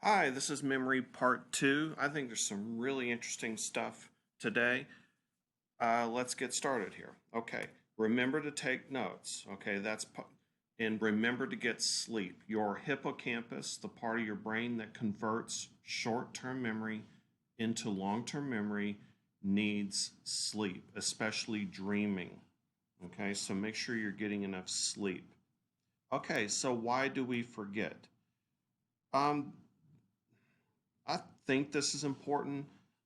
Hi, this is Memory Part 2. I think there's some really interesting stuff today. Let's get started here. Okay, remember to take notes. Okay, and remember to get sleep. Your hippocampus, the part of your brain that converts short-term memory into long-term memory, needs sleep, especially dreaming. Okay, so make sure you're getting enough sleep. Okay, so why do we forget? Um, I think this is important.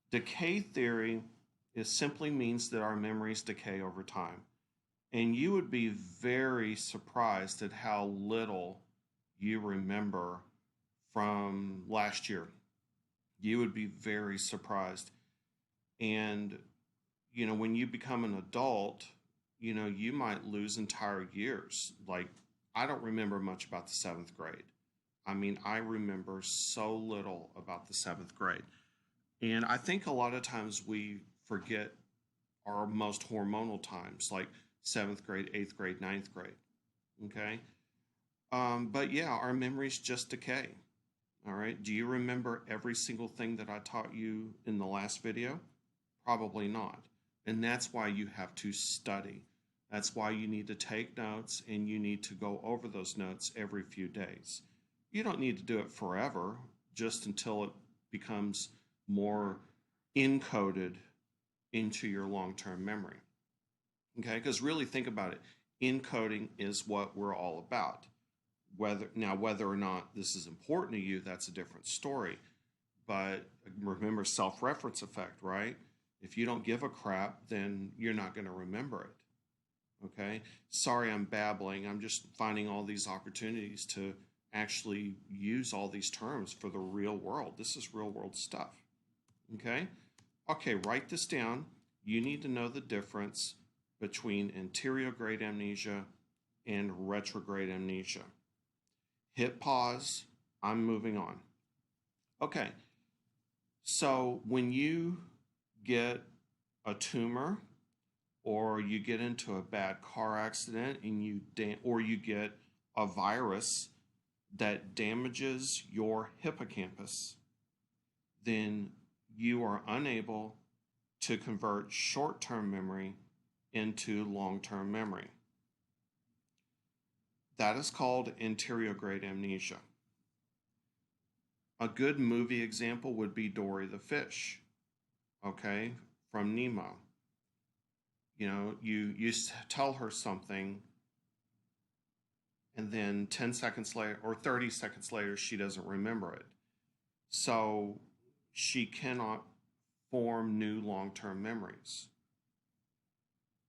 Decay theory simply means that our memories decay over time. And you would be very surprised at how little you remember from last year. You would be very surprised. And, when you become an adult, you might lose entire years. Like, I don't remember much about the seventh grade. I mean, I remember so little about the seventh grade. And I think a lot of times we forget our most hormonal times, like seventh grade, eighth grade, ninth grade. Okay. But yeah, our memories just decay. All right. Do you remember every single thing that I taught you in the last video? Probably not. And that's why you have to study. That's why you need to take notes and you need to go over those notes every few days. You don't need to do it forever, just until it becomes more encoded into your long-term memory. Okay, because really think about it. Encoding is what we're all about. Whether or not this is important to you, that's a different story. But remember self-reference effect, right? If you don't give a crap, then you're not going to remember it. Okay? Sorry, I'm babbling. I'm just finding all these opportunities to actually use all these terms for the real world. This is real world stuff. Okay? Okay, write this down. You need to know the difference between anterograde amnesia and retrograde amnesia. Hit pause. I'm moving on. Okay, so when you get a tumor or you get into a bad car accident and or you get a virus that damages your hippocampus, then you are unable to convert short-term memory into long-term memory. That is called anterograde amnesia. A good movie example would be Dory the fish, okay, from Nemo. You tell her something, and then 10 seconds later or 30 seconds later, she doesn't remember it. So she cannot form new long-term memories.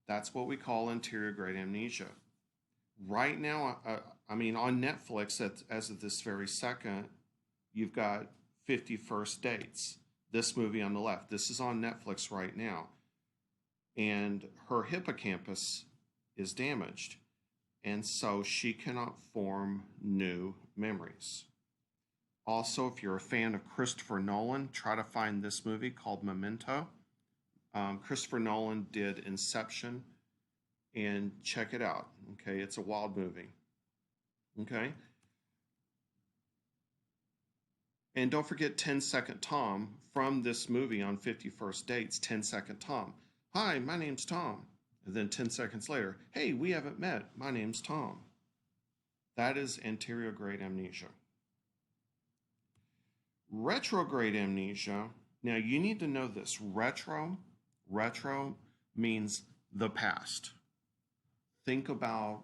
That's what we call anterograde amnesia. Right now, on Netflix, as of this very second, you've got 50 First Dates. This movie on the left. This is on Netflix right now. And her hippocampus is damaged. And so she cannot form new memories. Also, if you're a fan of Christopher Nolan, try to find this movie called Memento. Christopher Nolan did Inception, and check it out. Okay, it's a wild movie. Okay. And don't forget 10-Second Tom from this movie on 50 First Dates, 10-Second Tom. Hi, my name's Tom. And then 10 seconds later, hey, we haven't met. My name's Tom. That is anterograde amnesia. Retrograde amnesia. Now you need to know this. Retro means the past. Think about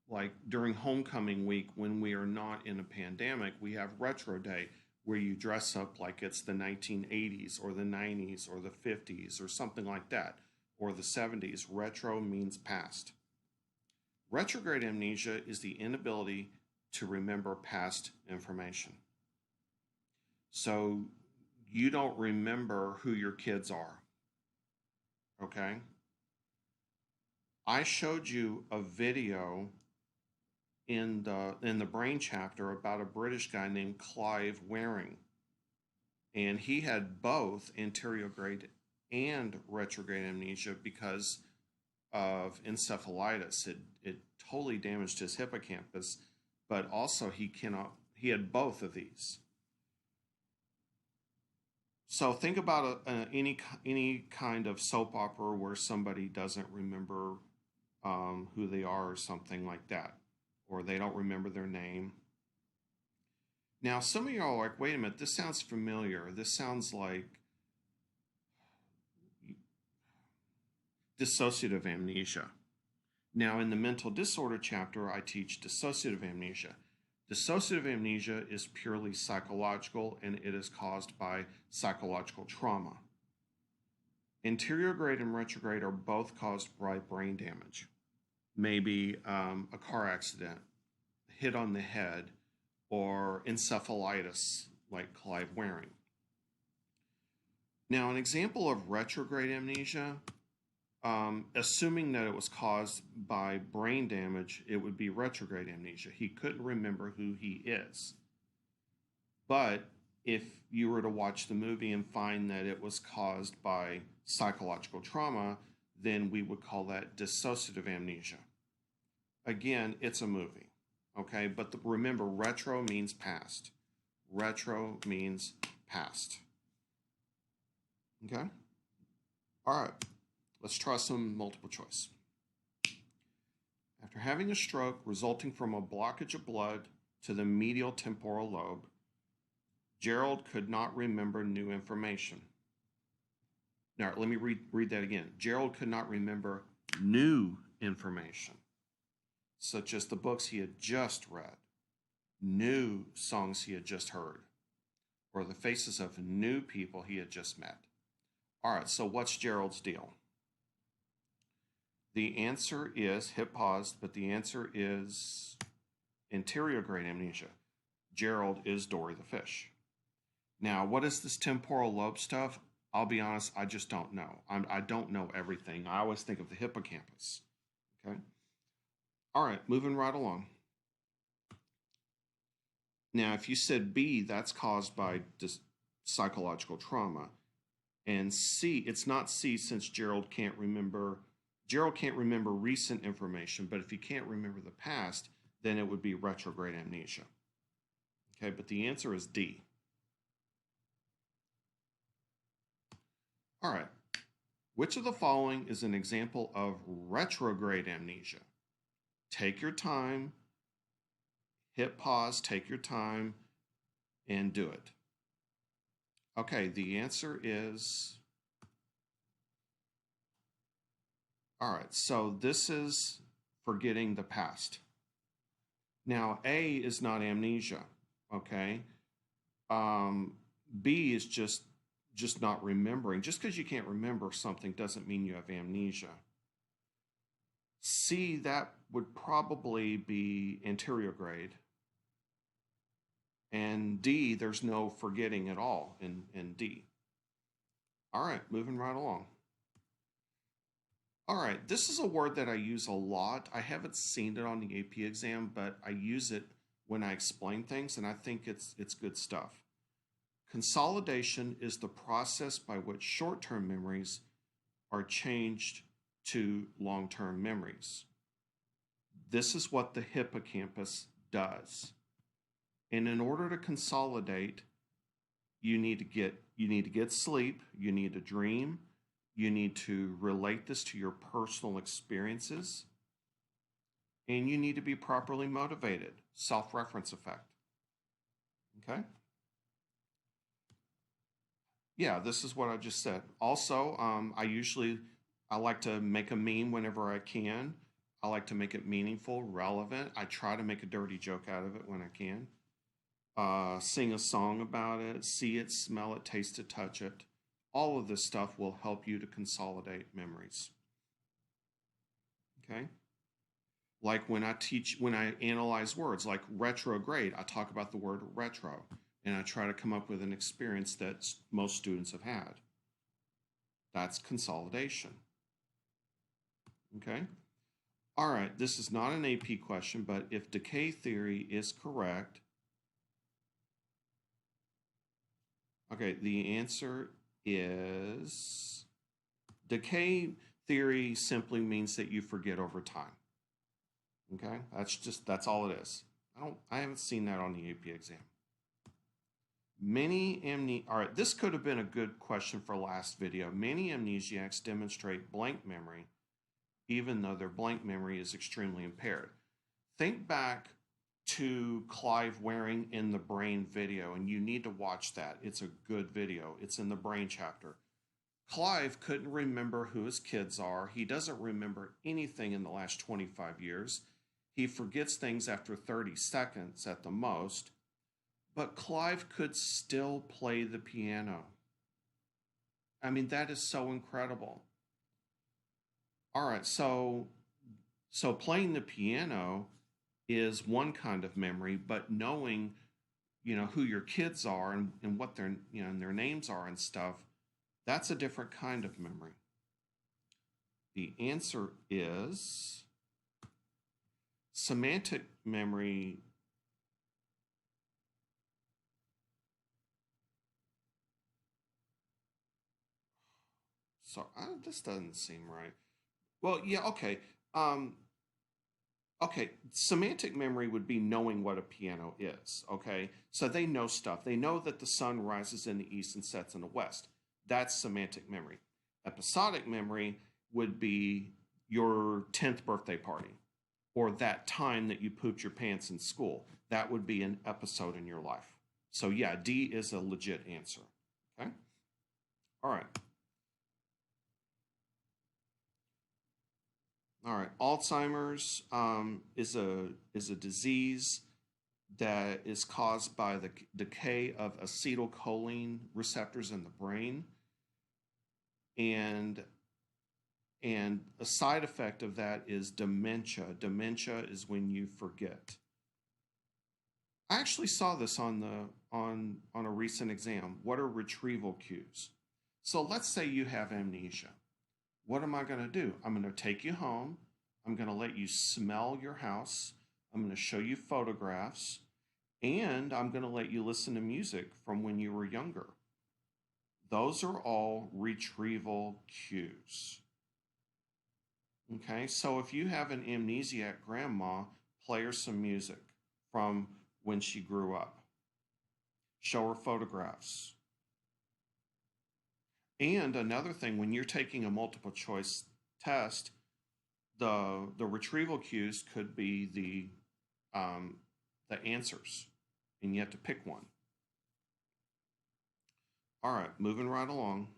like during homecoming week when we are not in a pandemic, we have retro day where you dress up like it's the 1980s or the 90s or the 50s or something like that, or the 70s. Retro means past. Retrograde amnesia is the inability to remember past information. So you don't remember who your kids are. Okay? I showed you a video in the brain chapter about a British guy named Clive Waring. And he had both anterograde and retrograde amnesia because of encephalitis. It totally damaged his hippocampus, but also he had both of these. So think about any kind of soap opera where somebody doesn't remember who they are or something like that, or they don't remember their name. Now, some of y'all are like, wait a minute, this sounds familiar. This sounds like dissociative amnesia. Now, in the mental disorder chapter, I teach dissociative amnesia. Dissociative amnesia is purely psychological, and it is caused by psychological trauma. Anterograde and retrograde are both caused by brain damage. Maybe a car accident, hit on the head, or encephalitis, like Clive Waring. Now, an example of retrograde amnesia, assuming that it was caused by brain damage, it would be retrograde amnesia. He couldn't remember who he is. But if you were to watch the movie and find that it was caused by psychological trauma, then we would call that dissociative amnesia. Again, it's a movie, okay? But remember, retro means past. Retro means past. Okay? All right. Let's try some multiple choice. After having a stroke resulting from a blockage of blood to the medial temporal lobe, Gerald could not remember new information. Now, let me read that again. Gerald could not remember new information, such as the books he had just read, new songs he had just heard, or the faces of new people he had just met. All right, so what's Gerald's deal? The answer is, hit pause, but the answer is anterograde amnesia. Gerald is Dory the fish. Now, what is this temporal lobe stuff? I'll be honest, I just don't know. I don't know everything. I always think of the hippocampus. Okay? All right, moving right along. Now, if you said B, that's caused by psychological trauma. And C, it's not C since Gerald can't remember recent information, but if he can't remember the past, then it would be retrograde amnesia. Okay, but the answer is D. All right. Which of the following is an example of retrograde amnesia? Take your time, hit pause, take your time, and do it. Okay, the answer is... All right, so this is forgetting the past. Now, A is not amnesia, okay? B is just not remembering. Just because you can't remember something doesn't mean you have amnesia. C, that would probably be anterograde. And D, there's no forgetting at all in D. All right, moving right along. All right, this is a word that I use a lot. I haven't seen it on the AP exam, but I use it when I explain things, and I think it's good stuff. Consolidation is the process by which short-term memories are changed to long-term memories. This is what the hippocampus does. And in order to consolidate, you need to get sleep, you need to dream, you need to relate this to your personal experiences, and you need to be properly motivated. Self-reference effect. Okay? Yeah, this is what I just said. Also, I like to make a meme whenever I can. I like to make it meaningful, relevant. I try to make a dirty joke out of it when I can. Sing a song about it, see it, smell it, taste it, touch it. All of this stuff will help you to consolidate memories. Okay? Like when I analyze words like retrograde, I talk about the word retro, and I try to come up with an experience that most students have had. That's consolidation. Okay? All right, this is not an AP question, but if decay theory is correct, okay, the answer is decay theory simply means that you forget over time. Okay, that's all it is. I haven't seen that on the AP exam. All right, this could have been a good question for last video. Many amnesiacs demonstrate blank memory, even though their blank memory is extremely impaired. Think back to Clive Waring in the Brain video, and you need to watch that. It's a good video. It's in the Brain chapter. Clive couldn't remember who his kids are. He doesn't remember anything in the last 25 years. He forgets things after 30 seconds at the most. But Clive could still play the piano. I mean, that is so incredible. All right, so playing the piano is one kind of memory, but knowing, who your kids are and what their, and their names are and stuff, that's a different kind of memory. The answer is semantic memory. So this doesn't seem right. Well, yeah, okay. Okay, semantic memory would be knowing what a piano is, okay? So they know stuff. They know that the sun rises in the east and sets in the west. That's semantic memory. Episodic memory would be your 10th birthday party or that time that you pooped your pants in school. That would be an episode in your life. So yeah, D is a legit answer, okay? All right. All right, Alzheimer's is a disease that is caused by the decay of acetylcholine receptors in the brain, and a side effect of that is dementia. Dementia is when you forget. I actually saw this on a recent exam. What are retrieval cues? So let's say you have amnesia. What am I going to do? I'm going to take you home. I'm going to let you smell your house. I'm going to show you photographs. And I'm going to let you listen to music from when you were younger. Those are all retrieval cues. Okay, so if you have an amnesiac grandma, play her some music from when she grew up. Show her photographs. And another thing, when you're taking a multiple choice test, the retrieval cues could be the answers, and you have to pick one. All right, moving right along.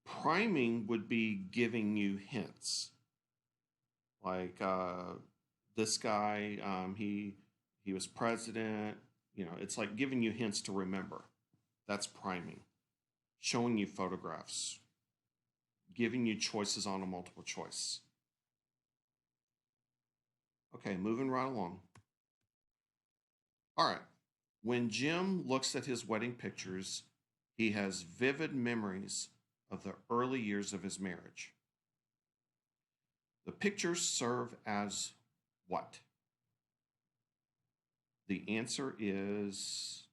Priming would be giving you hints, like this guy, he was president. It's like giving you hints to remember. That's priming. Showing you photographs, giving you choices on a multiple choice. Okay, moving right along. All right, when Jim looks at his wedding pictures, he has vivid memories of the early years of his marriage. The pictures serve as what? The answer is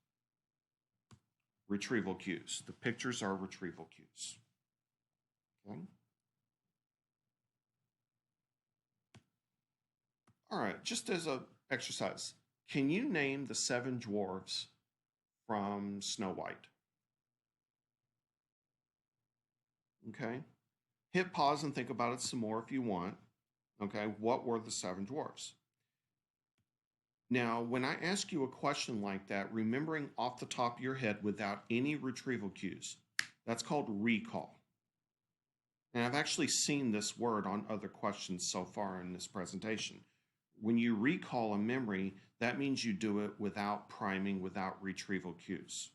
retrieval cues. The pictures are retrieval cues. Okay. All right, just as an exercise, can you name the 7 dwarves from Snow White? Okay. Hit pause and think about it some more if you want. Okay, what were the 7 dwarves? Now, when I ask you a question like that, remembering off the top of your head without any retrieval cues, that's called recall. And I've actually seen this word on other questions so far in this presentation. When you recall a memory, that means you do it without priming, without retrieval cues.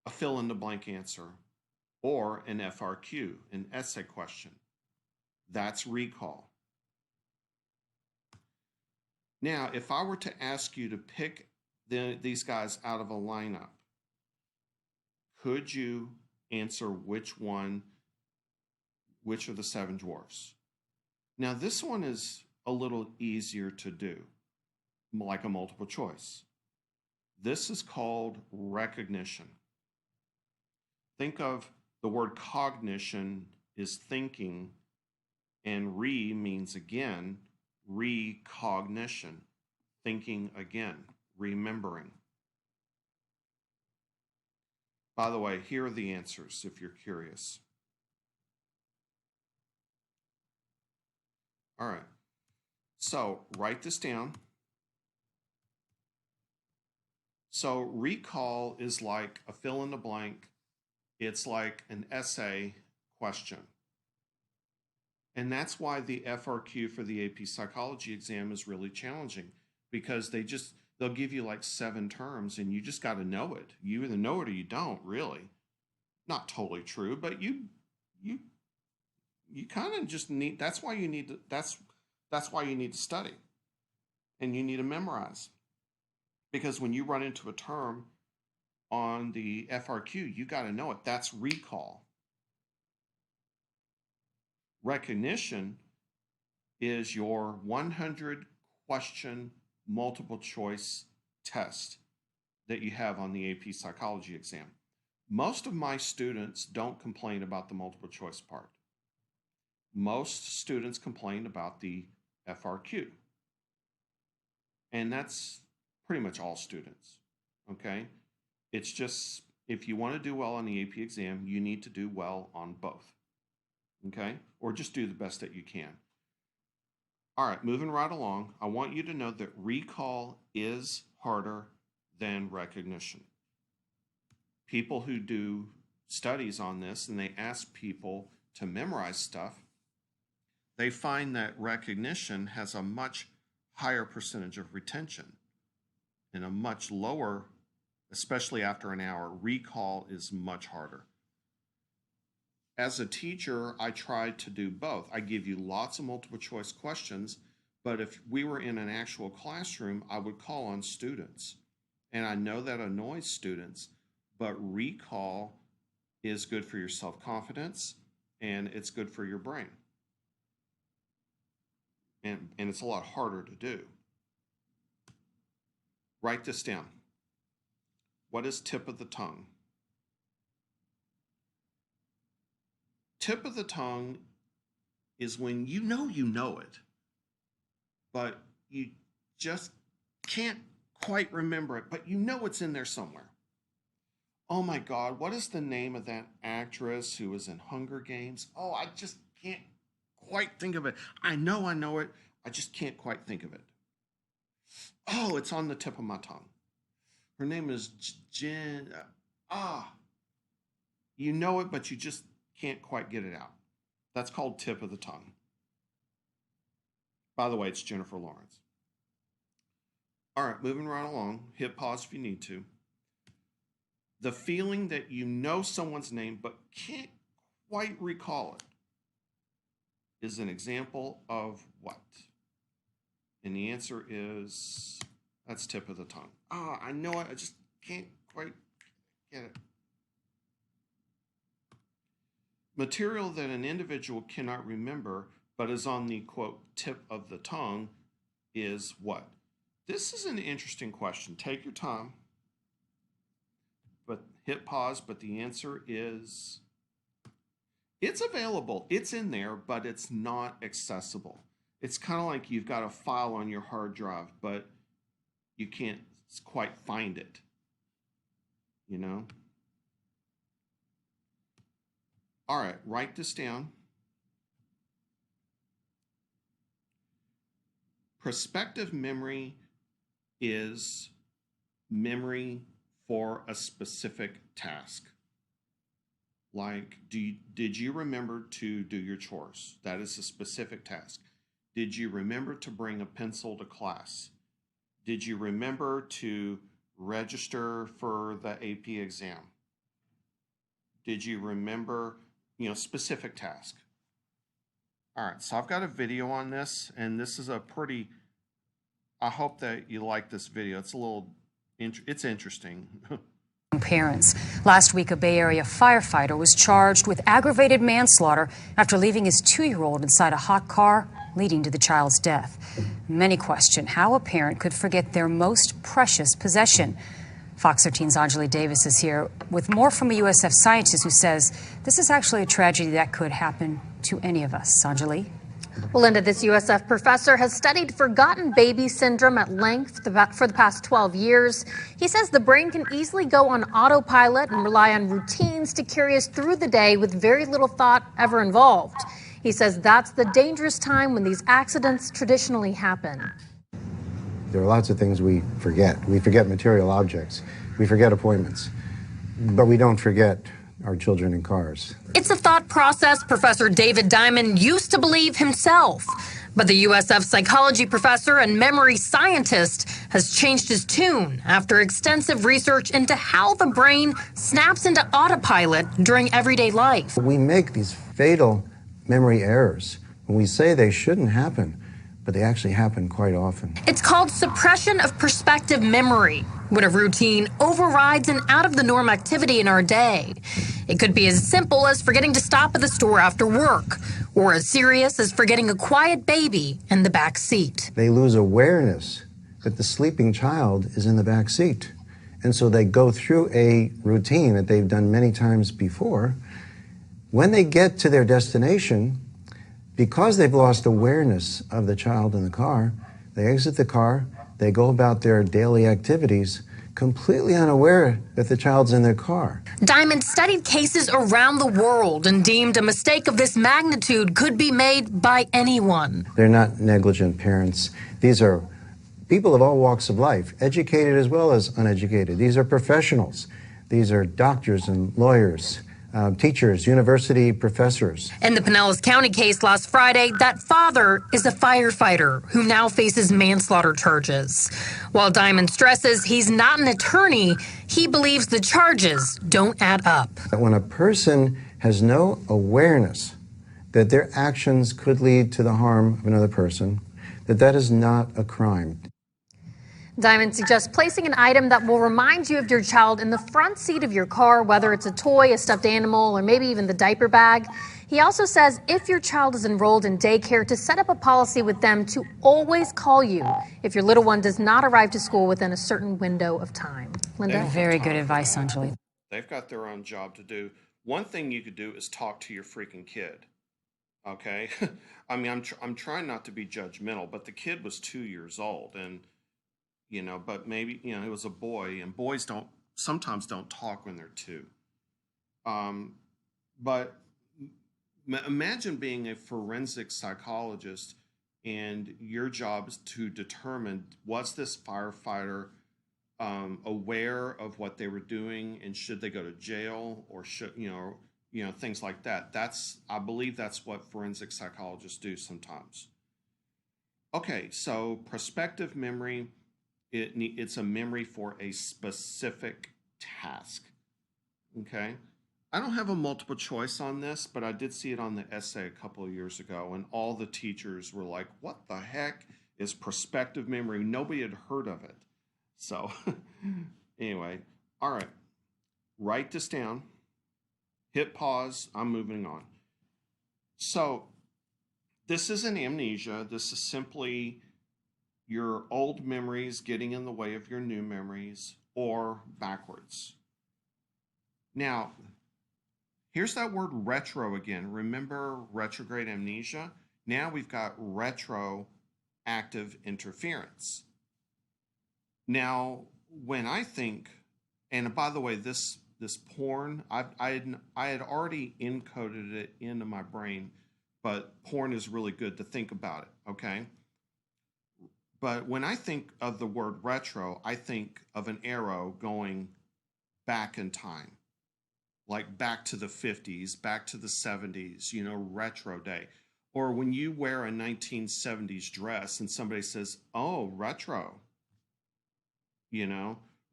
A fill-in-the-blank answer, or an FRQ, an essay question. That's recall. Now, if I were to ask you to pick these guys out of a lineup, could you answer which of the 7 dwarfs? Now, this one is a little easier to do, like a multiple choice. This is called recognition. Think of the word cognition is thinking, and means again, recognition, thinking again, remembering. By the way, here are the answers if you're curious. All right. So write this down. So recall is like a fill in the blank. It's like an essay question. And that's why the FRQ for the AP Psychology exam is really challenging, because they'll give you like 7 terms and you just got to know it. You either know it or you don't, really. Not totally true, but you kind of just need, that's why you need to study and you need to memorize. Because when you run into a term on the FRQ, you got to know it. That's recall. Recognition is your 100 question multiple choice test that you have on the AP Psychology exam. Most of my students don't complain about the multiple choice part. Most students complain about the FRQ. And that's pretty much all students, okay? It's just, if you want to do well on the AP exam, you need to do well on both, okay? Or just do the best that you can. All right, moving right along, I want you to know that recall is harder than recognition. People who do studies on this and they ask people to memorize stuff, they find that recognition has a much higher percentage of retention and a much lower, especially after an hour, recall is much harder. As a teacher, I tried to do both. I give you lots of multiple choice questions, but if we were in an actual classroom, I would call on students. And I know that annoys students, but recall is good for your self-confidence and it's good for your brain. And it's a lot harder to do. Write this down. What is tip of the tongue? Tip of the tongue is when you know it, but you just can't quite remember it, but you know it's in there somewhere. Oh my God, what is the name of that actress who was in Hunger Games? Oh, I just can't quite think of it. I know it. I just can't quite think of it. Oh, it's on the tip of my tongue. Her name is Jen. You know it, but you just can't quite get it out. That's called tip of the tongue. By the way, it's Jennifer Lawrence. All right, moving right along. Hit pause if you need to. The feeling that you know someone's name but can't quite recall it is an example of what? And the answer is, that's tip of the tongue. I know it, I just can't quite get it. Material that an individual cannot remember but is on the, quote, tip of the tongue is what? This is an interesting question. Take your time, but hit pause, but the answer is, it's available. It's in there, but it's not accessible. It's kind of like you've got a file on your hard drive, but you can't quite find it, you know? All right, write this down. Prospective memory is memory for a specific task. Like, did you remember to do your chores? That is a specific task. Did you remember to bring a pencil to class? Did you remember to register for the AP exam? Did you remember, specific task? All right, so I've got a video on this, and this is I hope that you like this video. It's interesting. Parents. Last week, a Bay Area firefighter was charged with aggravated manslaughter after leaving his 2-year-old inside a hot car, leading to the child's death. Many question how a parent could forget their most precious possession. Fox 13's Anjali Davis is here with more from a USF scientist who says this is actually a tragedy that could happen to any of us. Anjali? Well, Linda, this USF professor has studied forgotten baby syndrome at length for the past 12 years. He says the brain can easily go on autopilot and rely on routines to carry us through the day with very little thought ever involved. He says that's the dangerous time when these accidents traditionally happen. There are lots of things we forget. We forget material objects. We forget appointments. But we don't forget our children in cars. It's a thought process Professor David Diamond used to believe himself. But the USF psychology professor and memory scientist has changed his tune after extensive research into how the brain snaps into autopilot during everyday life. We make these fatal memory errors when we say they shouldn't happen, but they actually happen quite often. It's called suppression of prospective memory, when a routine overrides an out-of-the-norm activity in our day. It could be as simple as forgetting to stop at the store after work, or as serious as forgetting a quiet baby in the back seat. They lose awareness that the sleeping child is in the back seat. And so they go through a routine that they've done many times before. When they get to their destination, because they've lost awareness of the child in the car, they exit the car, they go about their daily activities completely unaware that the child's in their car. Diamond studied cases around the world and deemed a mistake of this magnitude could be made by anyone. They're not negligent parents. These are people of all walks of life, educated as well as uneducated. These are professionals. These are doctors and lawyers, teachers, university professors. In the Pinellas County case last Friday, that father is a firefighter who now faces manslaughter charges. While Diamond stresses he's not an attorney, he believes the charges don't add up. When a person has no awareness that their actions could lead to the harm of another person, that is not a crime. Diamond suggests placing an item that will remind you of your child in the front seat of your car, whether it's a toy, a stuffed animal, or maybe even the diaper bag. He also says if your child is enrolled in daycare, to set up a policy with them to always call you if your little one does not arrive to school within a certain window of time. Linda? Very good advice, Anjali. They've got their own job to do. One thing you could do is talk to your freaking kid. Okay? I mean, I'm trying not to be judgmental, but the kid was 2 years old, and but maybe, it was a boy, and boys sometimes don't talk when they're 2. But imagine being a forensic psychologist, and your job is to determine, was this firefighter aware of what they were doing, and should they go to jail, or should, things like that. I believe that's what forensic psychologists do sometimes. Okay, so prospective memory. It's a memory for a specific task. Okay, I don't have a multiple choice on this, but I did see it on the essay a couple of years ago, and all the teachers were like, what the heck is prospective memory? Nobody had heard of it. So anyway, all right, write this down, hit pause, I'm moving on. So this isn't amnesia. This is simply your old memories getting in the way of your new memories, or backwards. Now, here's that word retro again. Remember retrograde amnesia? Now we've got retroactive interference. Now, when I think, and by the way, this porn, I had already encoded it into my brain, but porn is really good to think about it, okay? But when I think of the word retro, I think of an arrow going back in time, like back to the 50s, back to the 70s, retro day. Or when you wear a 1970s dress and somebody says, oh, retro,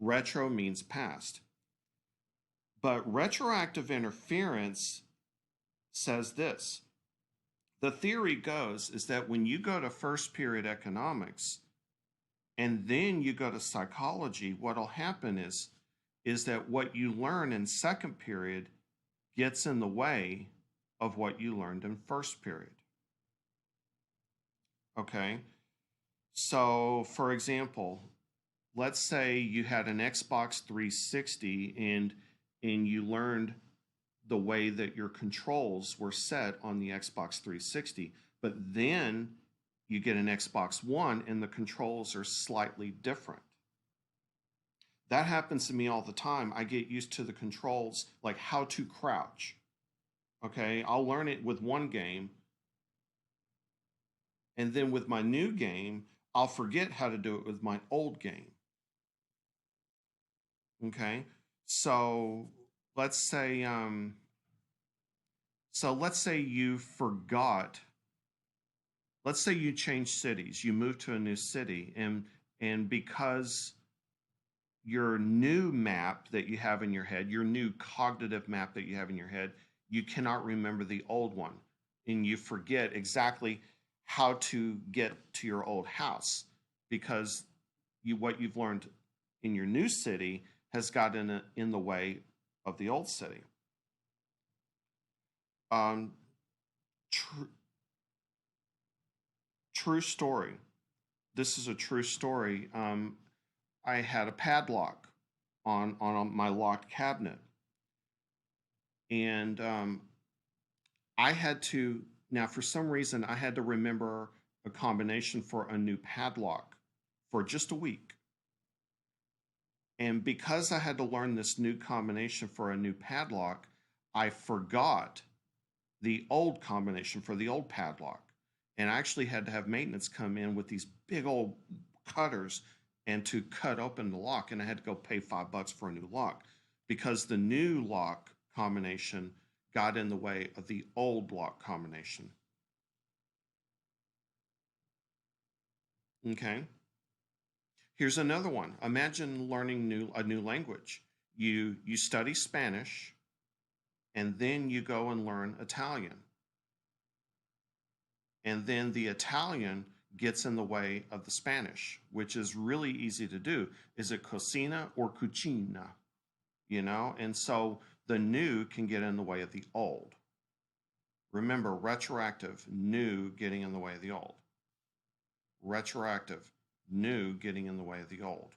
retro means past. But retroactive interference says this. The theory goes is that when you go to first period economics and then you go to psychology, what'll happen is that what you learn in second period gets in the way of what you learned in first period. Okay? So, for example, let's say you had an Xbox 360 and you learned the way that your controls were set on the Xbox 360. But then you get an Xbox One and the controls are slightly different. That happens to me all the time. I get used to the controls, like how to crouch. Okay, I'll learn it with one game, and then with my new game, I'll forget how to do it with my old game. Okay, so let's say you forgot. Let's say you change cities, you move to a new city, and because your new map that you have in your head, your new cognitive map that you have in your head, you cannot remember the old one, and you forget exactly how to get to your old house because what you've learned in your new city has gotten in the way of the old city. True story. This is a true story. I had a padlock on my locked cabinet, and I had to, now for some reason I had to remember a combination for a new padlock for just a week. And because I had to learn this new combination for a new padlock, I forgot the old combination for the old padlock. And I actually had to have maintenance come in with these big old cutters and to cut open the lock. And I had to go pay $5 for a new lock because the new lock combination got in the way of the old lock combination. Okay. Here's another one. Imagine learning a new language. You study Spanish, and then you go and learn Italian. And then the Italian gets in the way of the Spanish, which is really easy to do. Is it cocina or cucina? You know, and so the new can get in the way of the old. Remember, retroactive, new getting in the way of the old. Retroactive, new getting in the way of the old.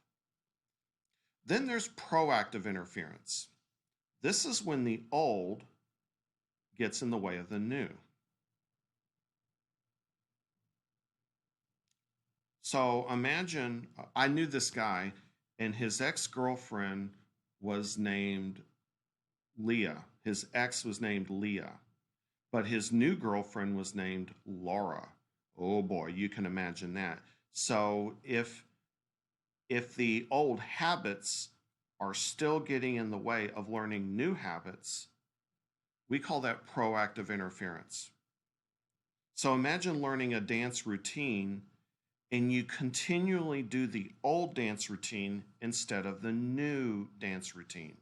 Then there's proactive interference. This is when the old gets in the way of the new. So imagine, I knew this guy, and his ex-girlfriend was named Leah. His ex was named Leah, but his new girlfriend was named Laura. Oh boy, you can imagine that. So if the old habits are still getting in the way of learning new habits, we call that proactive interference. So imagine learning a dance routine and you continually do the old dance routine instead of the new dance routine.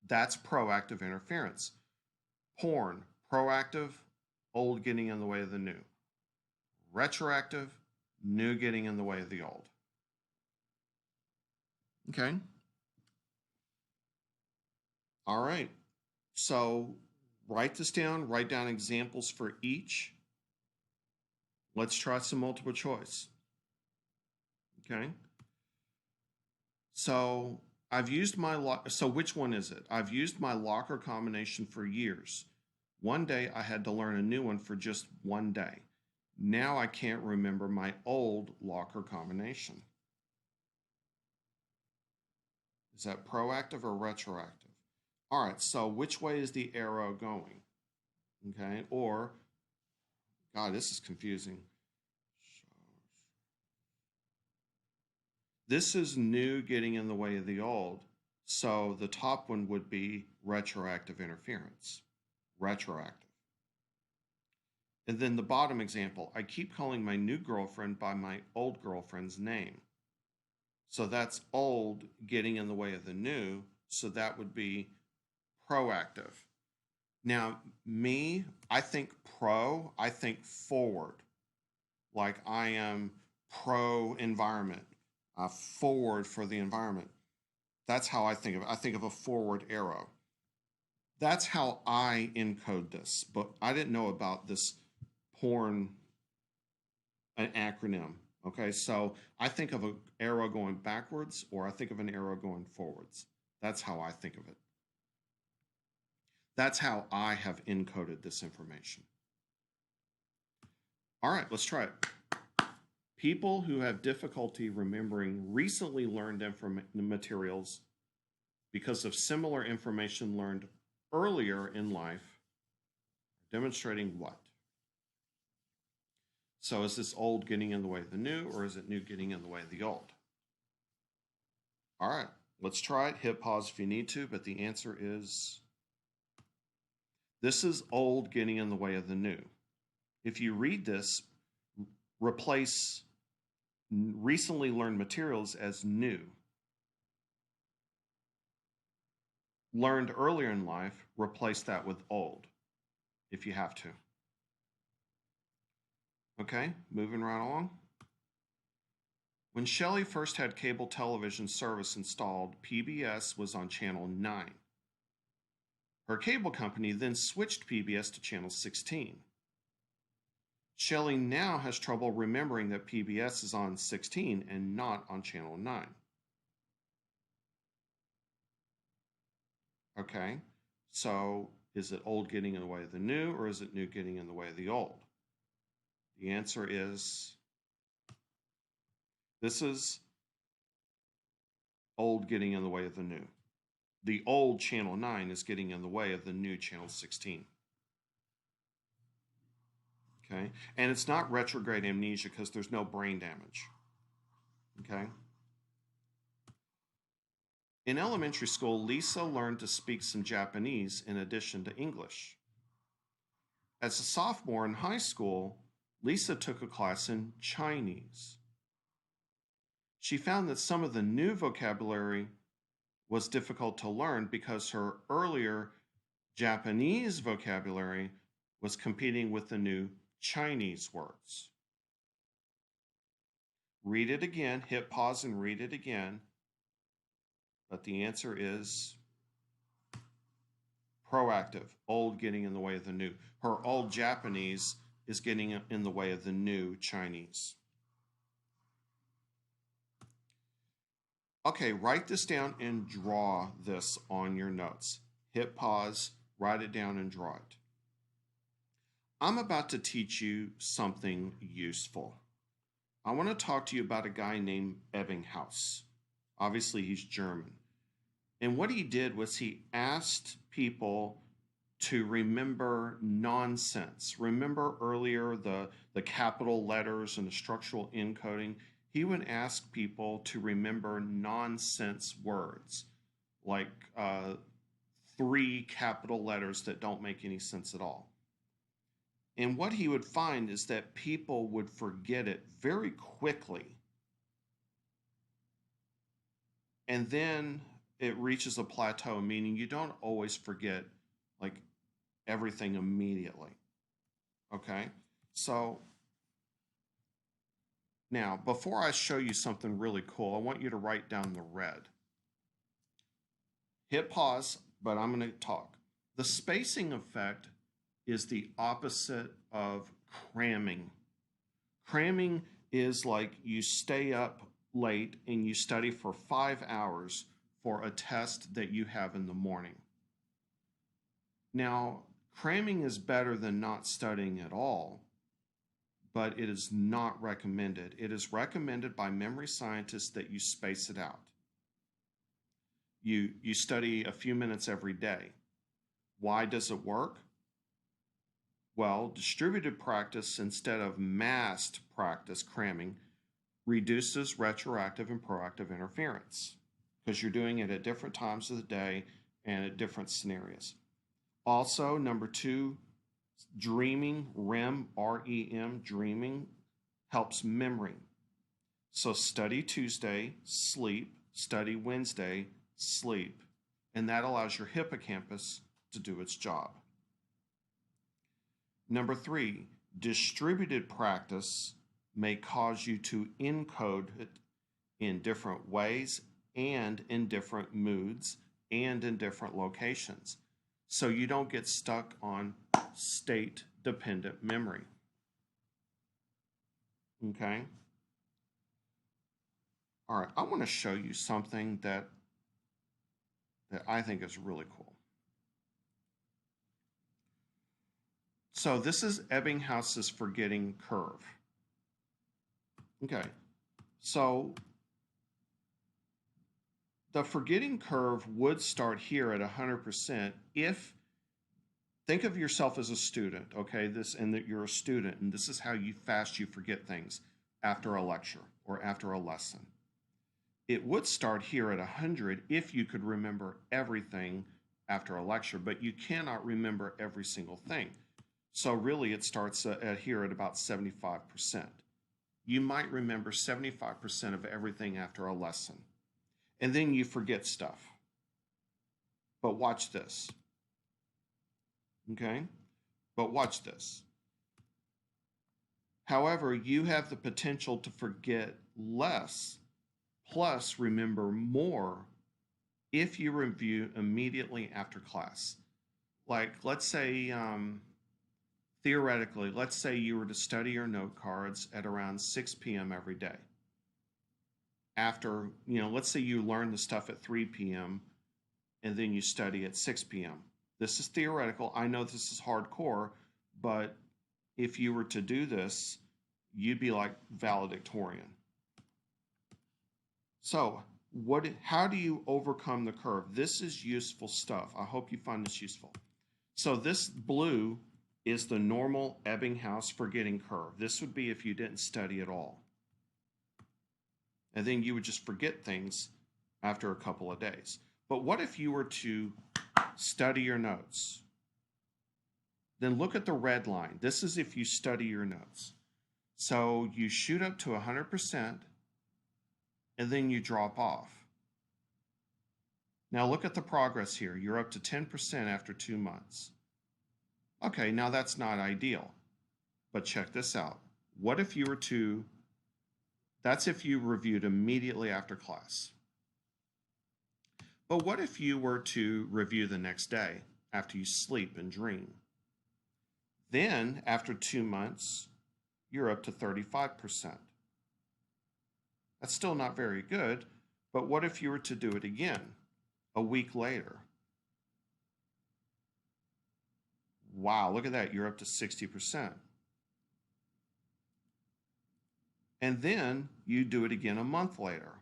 That's proactive interference. Porn, proactive, old getting in the way of the new. Retroactive, new getting in the way of the old. Okay? All right. So write this down, write down examples for each. Let's try some multiple choice. Okay? So I've used my lock. So which one is it? I've used my locker combination for years. One day I had to learn a new one for just one day. Now I can't remember my old locker combination. Is that proactive or retroactive? All right, so which way is the arrow going? Okay, or, God, this is confusing. This is new getting in the way of the old. So the top one would be retroactive interference. Retroactive. And then the bottom example, I keep calling my new girlfriend by my old girlfriend's name. So that's old getting in the way of the new. So that would be proactive. Now, I think I think forward. Like I am pro-environment, forward for the environment. That's how I think of it. I think of a forward arrow. That's how I encode this, but I didn't know about this porn an acronym. Okay, so I think of an arrow going backwards or I think of an arrow going forwards. That's how I think of it. That's how I have encoded this information. All right, let's try it. People who have difficulty remembering recently learned materials because of similar information learned earlier in life are demonstrating what? So is this old getting in the way of the new, or is it new getting in the way of the old? All right, let's try it. Hit pause if you need to, but the answer is this is old getting in the way of the new. If you read this, replace recently learned materials as new. Learned earlier in life, replace that with old, if you have to. Okay, moving right along. When Shelley first had cable television service installed, PBS was on channel 9. Her cable company then switched PBS to channel 16. Shelley now has trouble remembering that PBS is on 16 and not on channel 9. Okay, so is it old getting in the way of the new, or is it new getting in the way of the old? The answer is this is old getting in the way of the new. The old channel 9 is getting in the way of the new channel 16. Okay, and it's not retrograde amnesia because there's no brain damage. Okay. In elementary school, Lisa learned to speak some Japanese in addition to English. As a sophomore in high school, Lisa took a class in Chinese. She found that some of the new vocabulary was difficult to learn because her earlier Japanese vocabulary was competing with the new Chinese words. Read it again, hit pause and read it again. But the answer is proactive, old getting in the way of the new. Her old Japanese is getting in the way of the new Chinese. Okay, write this down and draw this on your notes. Hit pause, write it down and draw it. I'm about to teach you something useful. I want to talk to you about a guy named Ebbinghaus. Obviously, he's German. And what he did was he asked people to remember nonsense. Remember earlier the capital letters and the structural encoding? He would ask people to remember nonsense words, like 3 capital letters that don't make any sense at all. And what he would find is that people would forget it very quickly. And then it reaches a plateau, meaning you don't always forget like everything immediately. Okay? So now, before I show you something really cool, I want you to write down the red. Hit pause, but I'm going to talk. The spacing effect is the opposite of cramming. Cramming is like you stay up late and you study for 5 hours for a test that you have in the morning. Now, cramming is better than not studying at all, but it is not recommended. It is recommended by memory scientists that you space it out. You study a few minutes every day. Why does it work? Well, distributed practice instead of massed practice, cramming, reduces retroactive and proactive interference because you're doing it at different times of the day and at different scenarios. Also, number 2, dreaming, REM, R-E-M, dreaming, helps memory. So study Tuesday, sleep, study Wednesday, sleep, and that allows your hippocampus to do its job. Number 3, distributed practice may cause you to encode it in different ways and in different moods and in different locations. So you don't get stuck on state-dependent memory. Okay? All right, I want to show you something that I think is really cool. So this is Ebbinghouse's forgetting curve. Okay, so the forgetting curve would start here at 100% if, think of yourself as a student, okay, and that you're a student, and this is how fast you forget things after a lecture or after a lesson. It would start here at 100 if you could remember everything after a lecture, but you cannot remember every single thing. So really it starts here at about 75%. You might remember 75% of everything after a lesson, and then you forget stuff. But watch this. Okay? But watch this. However, you have the potential to forget less, plus remember more if you review immediately after class. Like, let's say, theoretically, let's say you were to study your note cards at around 6 p.m. every day. After, let's say you learn the stuff at 3 p.m. and then you study at 6 p.m. This is theoretical. I know this is hardcore, but if you were to do this, you'd be like valedictorian. So, how do you overcome the curve? This is useful stuff. I hope you find this useful. So this blue is the normal Ebbinghaus forgetting curve. This would be if you didn't study at all. And then you would just forget things after a couple of days. But what if you were to study your notes? Then look at the red line. This is if you study your notes. So you shoot up to 100%, and then you drop off. Now look at the progress here. You're up to 10% after 2 months. Okay, now that's not ideal. But check this out. What if you were to, that's if you reviewed immediately after class. But what if you were to review the next day after you sleep and dream? Then, after 2 months, you're up to 35%. That's still not very good, but what if you were to do it again a week later? Wow, look at that, you're up to 60%. And then you do it again a month later.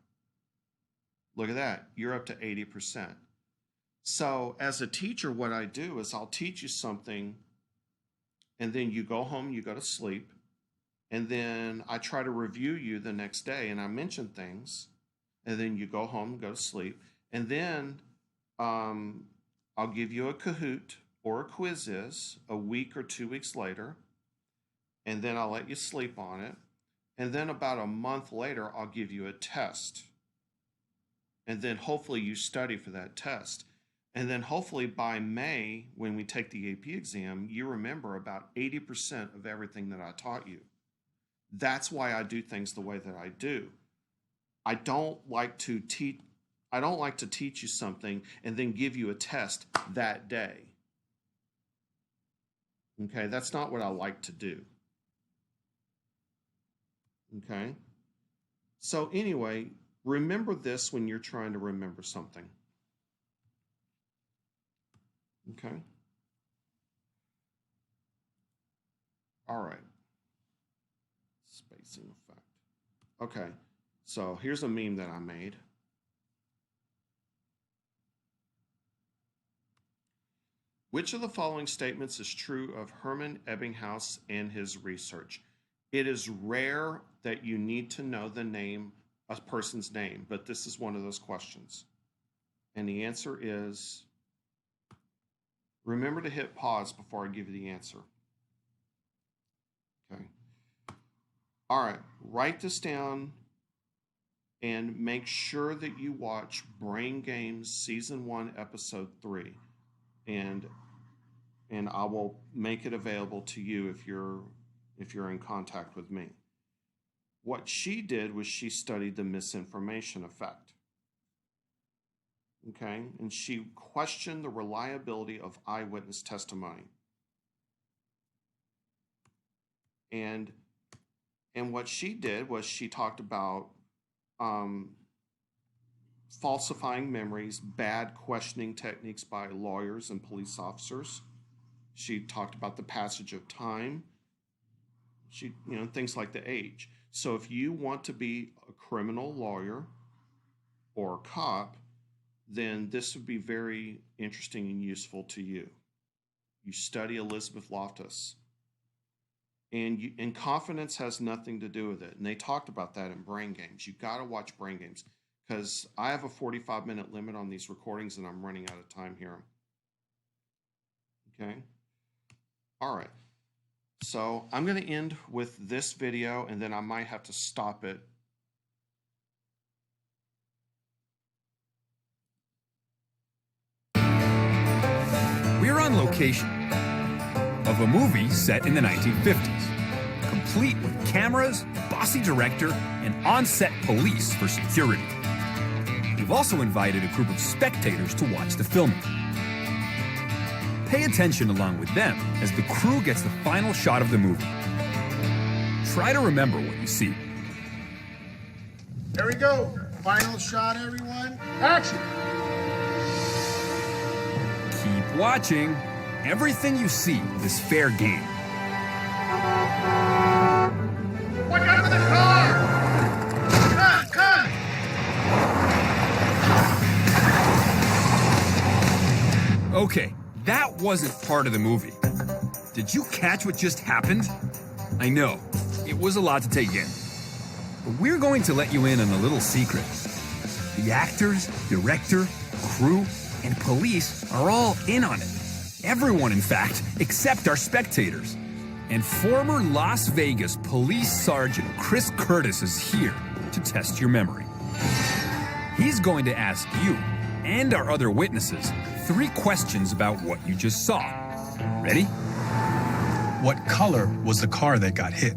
Look at that, you're up to 80%. So as a teacher, what I do is I'll teach you something, and then you go home, you go to sleep, and then I try to review you the next day, and I mention things, and then you go home, go to sleep, and then I'll give you a Kahoot or a quiz a week or 2 weeks later, and then I'll let you sleep on it, and then about a month later, I'll give you a test, and then hopefully you study for that test, and then hopefully by May, when we take the AP exam, you remember about 80% of everything that I taught you. That's why I do things the way that I do. I don't like to teach you something and then give you a test that day. Okay, that's not what I like to do. Okay? So anyway, remember this when you're trying to remember something. Okay? All right. Spacing effect. Okay, so here's a meme that I made. Which of the following statements is true of Hermann Ebbinghaus and his research? It is rare that you need to know the name, a person's name, but this is one of those questions. And the answer is, remember to hit pause before I give you the answer. Okay. All right, write this down and make sure that you watch Brain Games Season 1, Episode 3. And I will make it available to you if you're in contact with me. What she did was she studied the misinformation effect. Okay? And she questioned the reliability of eyewitness testimony. And what she did was she talked about falsifying memories, bad questioning techniques by lawyers and police officers. She talked about the passage of time. Things like the age. So if you want to be a criminal lawyer or a cop, then this would be very interesting and useful to you. You study Elizabeth Loftus. And confidence has nothing to do with it. And they talked about that in Brain Games. You got to watch Brain Games, because I have a 45-minute limit on these recordings and I'm running out of time here. Okay? All right. So I'm going to end with this video, and then I might have to stop it. We're on location of a movie set in the 1950s, complete with cameras, bossy director, and on-set police for security. We've also invited a group of spectators to watch the filming. Pay attention along with them as the crew gets the final shot of the movie. Try to remember what you see. There we go. Final shot, everyone. Action. Keep watching. Everything you see is fair game. Watch out for the car! Cut! Okay, that wasn't part of the movie. Did you catch what just happened? I know, it was a lot to take in. But we're going to let you in on a little secret. The actors, director, crew, and police are all in on it. Everyone, in fact, except our spectators. And former Las Vegas Police Sergeant Chris Curtis is here to test your memory. He's going to ask you and our other witnesses 3 questions about what you just saw. Ready? What color was the car that got hit?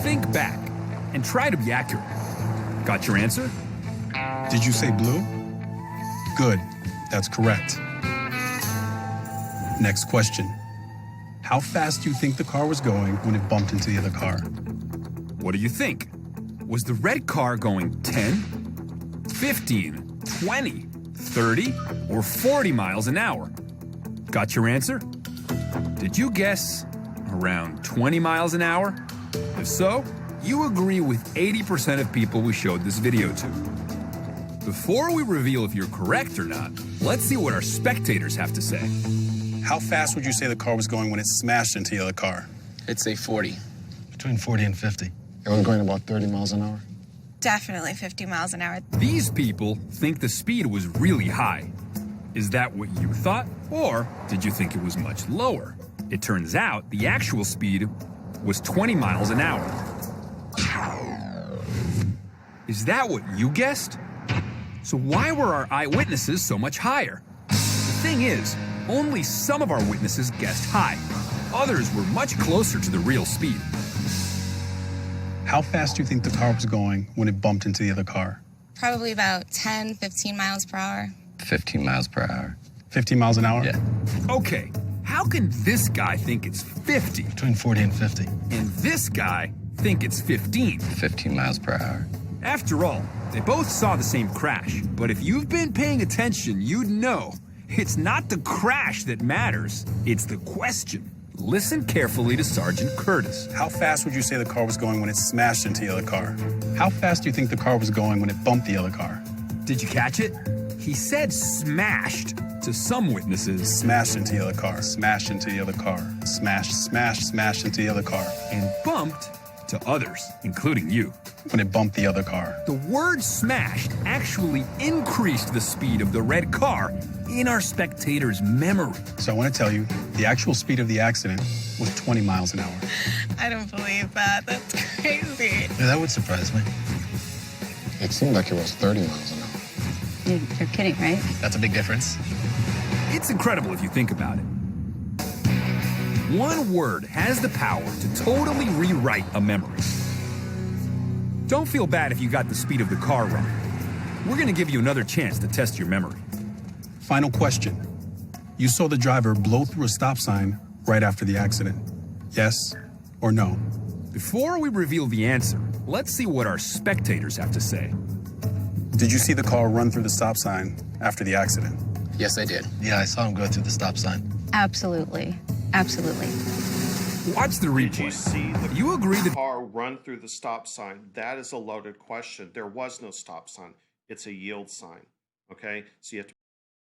Think back and try to be accurate. Got your answer? Did you say blue? Good, that's correct. Next question. How fast do you think the car was going when it bumped into the other car? What do you think? Was the red car going 10, 15, 20, 30, or 40 miles an hour? Got your answer? Did you guess around 20 miles an hour? If so, you agree with 80% of people we showed this video to. Before we reveal if you're correct or not, let's see what our spectators have to say. How fast would you say the car was going when it smashed into the other car? I'd say 40. Between 40 and 50. It was going about 30 miles an hour. Definitely 50 miles an hour. These people think the speed was really high. Is that what you thought? Or did you think it was much lower? It turns out the actual speed was 20 miles an hour. Is that what you guessed? So why were our eyewitnesses so much higher? The thing is, only some of our witnesses guessed high. Others were much closer to the real speed. How fast do you think the car was going when it bumped into the other car? Probably about 10, 15 miles per hour. 15 miles per hour. 15 miles an hour? Yeah. Okay, how can this guy think it's 50 Between 40 and 50. and this guy think it's 15? 15 miles per hour. After all, they both saw the same crash. But if you've been paying attention, you'd know it's not the crash that matters, it's the question. Listen carefully to Sergeant Curtis. How fast would you say the car was going when it smashed into the other car? How fast do you think the car was going when it bumped the other car? Did you catch it? He said smashed to some witnesses Smashed into the other car, smashed into the other car, smashed into the other car. and bumped to others, including you. When it bumped the other car. The word smashed actually increased the speed of the red car in our spectators' memory. So I want to tell you, the actual speed of the accident was 20 miles an hour. I don't believe that. That's crazy. Yeah, that would surprise me. It seemed like it was 30 miles an hour. You're kidding, right? That's a big difference. It's incredible if you think about it. One word has the power to totally rewrite a memory. Don't feel bad if you got the speed of the car wrong. We're going to give you another chance to test your memory. Final question. You saw the driver blow through a stop sign right after the accident. Yes or no? Before we reveal the answer, let's see what our spectators have to say. Did you see the car run through the stop sign after the accident? Yes, I did. Yeah, I saw him go through the stop sign. Absolutely. Absolutely. Watch the Did you replay. see the You agree that car run through the stop sign? That is a loaded question. There was no stop sign. It's a yield sign. Okay? So you have to